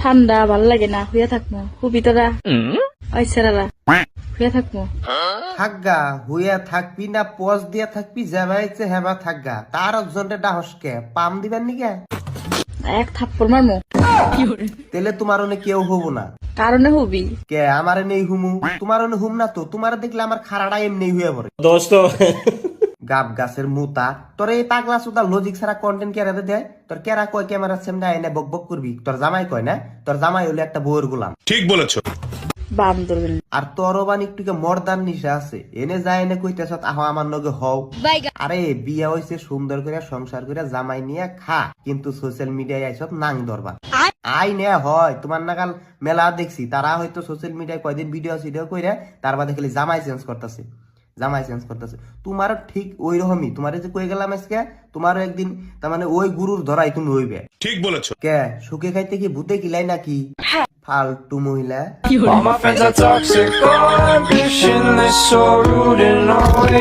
ঠান্ডা ভাল লাগে না, শুয়ে থাকবো খুবই তোরা আইসারা শুয়ে থাকবো। থাকগা হুইয়া থাকবি না পজ দিয়া থাকবি যাবাইছে হেবা থাকগা তার একজনটা ডাহসকে পাম দিবেন নিকে এক থাপ্পড় মারমো। তেলে তোমার অনেক কেউ হবো না কারণে হবি কে আমারে নেই হুমু তোমার অনেক হুম না তো তোমার দেখলে আমার খারাটা এমনি হয়ে পড়ে দোস্ত গাব গাছের মুতা তোর এই পাগলা সুদা লজিক ছাড়া কন্টেন্ট কেরা দেয় তোর কেরা কয় ক্যামেরার সামনে আইনে বক বক করবি তোর জামাই কয় না তোর জামাই হলো একটা বউয়ের গোলাম ঠিক বলেছো। বান্দর আর তোরও বান একটু মর্দার নিশা আছে এনে যায় এনে কইতেছ আহ আমার নগে হও আরে বিয়া হইছে সুন্দর করে সংসার করে জামাই নিয়ে খা কিন্তু সোশ্যাল মিডিয়ায় আইসব নাং ধরবা আই নে হয় তোমার নাগাল মেলা দেখছি তারা হয়তো সোশ্যাল মিডিয়ায় কয়দিন ভিডিও কইরা তার বাদে খালি জামাই চেঞ্জ করতেছে তোমার ঠিক ওই রকমই তোমার যে কই গেলাম আজকে তোমারও একদিন তার মানে ওই গুরুর ধরাই তুমি হইবে। ঠিক বলেছো। কে সুখে খাইতে কি ভূতে কিলাই নাকি ফালতু মহিলা। All my friends are toxic, all ambitionless, so rude and lonely.